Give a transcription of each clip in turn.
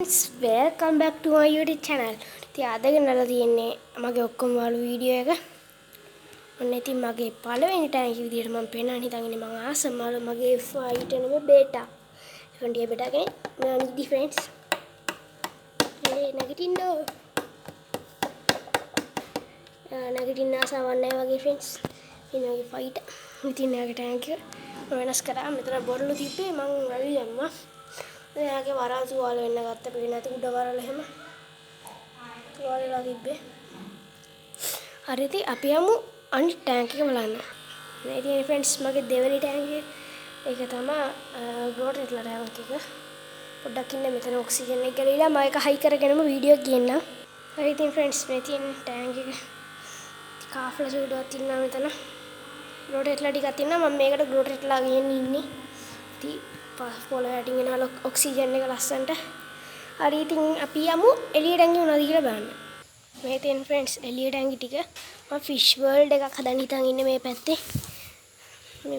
Friends, welcome back to my YouTube channel. ඉතින් අද ගෙනල්ලා තියෙන්නේ මගේ ඔක්කොම වල වීඩියෝ එක. ඔන්න ඉතින් මගේ පළවෙනි ටැංකිය විදියට මම පෙන්නන්න හිතන් ඉන්නේ මම ආසම මගේ ෆයිට් නෙමෙයි බේටා. ඒකන්ඩිය බේටා කෙනෙක් මම ඉදි friends. නැගිටින්නෝ. නැගිටින්න ආසාවක් නැහැ වගේ friends. ඉතින් මගේ ෆයිට්. ඉතින් මගේ ටැංකිය මම වෙනස් කරා. මෙතන බොරළු තිබ්බේ මම වැවි දැම්මා. එයාගේ වරල් තුවාල වෙන්න ගත්ත පේන්නේ නැති උඩ වරල එහෙම තුවාලලා තිබ්බේ. හරි ඉතින් අපි යමු අනිත් ටැංක් එක බලන්න. මේ තියෙන ෆ්‍රෙන්ඩ්ස් මගේ දෙවෙනි ටැංක් එක. ඒක තමයි ග්‍රෝටෙට්ලා ටැංක් එක. පොඩ්ඩක් ඉන්න මෙතන ඔක්සිජන් එක ගලීලා මම ඒක හයි කරගෙනම වීඩියෝ එක ගේන්නම්. හරි ඉතින් ෆ්‍රෙන්ඩ්ස් මේ තියෙන ටැංක් එක කාෆ්ලා සූඩුවක් තියෙනවා මෙතන. ග්‍රෝටෙට්ලා ටිකක් තියෙනවා මම මේකට ග්‍රෝටෙට්ලා ගේන්න ඉන්නේ. ඉතින් පොළොවේ යටින් එන ඔක්සිජන් එක ලස්සනට. හරි ඉතින් අපි යමු එළියට ඇඟි මොනවද කියලා බලන්න. මේ තියෙන ෆ්‍රෙන්ඩ්ස් එළියට ඇඟි ටික මම ෆිෂ් වර්ල්ඩ් එකක් හදන්න හිතන් ඉන්නේ මේ පැත්තේ.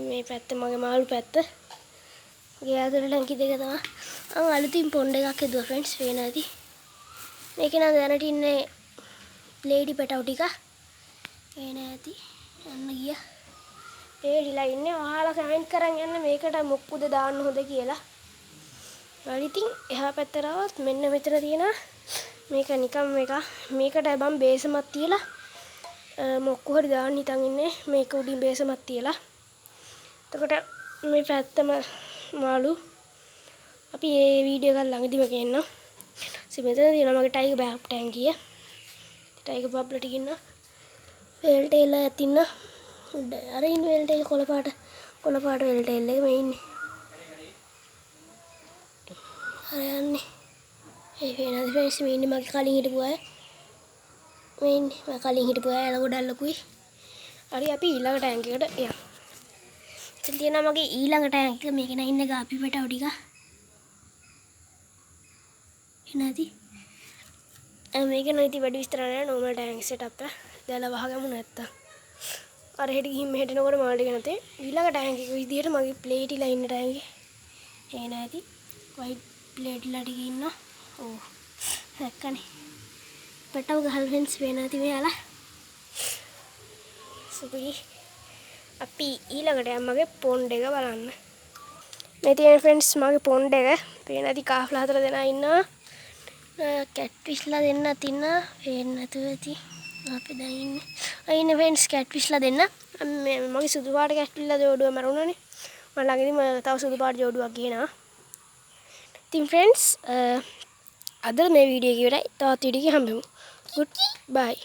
මේ පැත්තේ මගේ මාළු පැත්ත. ගේ ඇතුළට ඇඟි දෙක තමයි. මම අලුතින් පොන්ඩ් එකක් හදුවා ෆ්‍රෙන්ඩ්ස් වේ නැති. මේකේ නම් දැනට ඉන්නේ ප්ලේඩි පැටව ටික. වේ නැති. යන්න ගියා. ඒලිලා ඉන්නේ ඔයාලා කමෙන්ට් කරන් යන්න මේකට මොක්කුද දාන්න හොඳ කියලා. හරි ඉතින් එහා පැත්තට આવත් මෙන්න මෙතන තියෙනවා මේක නිකම් මේකට බම් බේසමක් තියලා මොක්කු හරි දාන්න හිතන් ඉන්නේ මේක උඩින් බේසමක් තියලා. එතකොට මේ පැත්තම මාළු අපි මේ වීඩියෝ එක ළඟදිම ගේන්නම්. මෙතන තියෙනවා මගේ ටයිගර් බෑග් ටැංකිය. ටයිගර් බබ්ලට් ටික ඉන්නවා. වේල් ටේල් එකක් ඉන්නවා. අර ඉන්න වේල් ටේල් කොළ පාට වේල් ටේල් එක මේ ඉන්නේ. අර යන්නේ. ඒ වෙනද ෆ්‍රෙන්ඩ්ස් මේ ඉන්නේ මගේ කලින් හිටපු අය. මේ ඉන්නේ මම කලින් හිටපු අය ගොඩක් ලොකුයි. හරි අපි ඊළඟ ටැංක් එකට යමු. එතන තියෙනවා මගේ ඊළඟ ටැංක් එක. මේක නේ ඉන්නේ ගාපි පැටව ටික. එනදී මේක නම් ඉතින් වැඩි විස්තර නැහැ නෝමල් ටැංක් සෙටප් එක. දැලා වහගමු නැත්තම්. අර හෙට ගිහින් මෙහෙට එනකොට මාළු ටික නැතේ. ඊළඟ ටැංක් එක විදියට මගේ ප්ලේටිලා ඉන්න ටැංක් එක. ඒ නැති වයිට් ප්ලේටිලා ටික ඉන්නවා. ඔව්. දැක්කනේ. පැටව ගහල් ෆෙන්ස් වේ නැති මෙයාලා. සුපිරි. අපි ඊළඟට යමු මගේ පොන්ඩ් එක බලන්න. මේ තියෙන ෆ්‍රෙන්ඩ්ස් මගේ පොන්ඩ් එක. පේන ඇති කාෆ්ලා හතර දෙනා ඉන්නවා. කැට් ෆිෂ්ලා දෙන්නත් ඉන්නවා. පේන්නේ නැතුව ඇති. අපි දැන් ඉන්නේ. අයින ෆ්‍රෙන්ඩ්ස් කැට් ෆිෂ්ලා දෙන්න. මගේ සුදු පාට කැට් ෆිෂ්ලා ජෝඩුව මරුණානේ. මම ළඟදීම තව සුදු පාට ජෝඩුවක් ගේනවා. ඉතින් ෆ්‍රෙන්ඩ්ස් අද මේ වීඩියෝ එක ඉවරයි. තවත් වීඩියෝ එකකින් හම්බෙමු. Goodbye.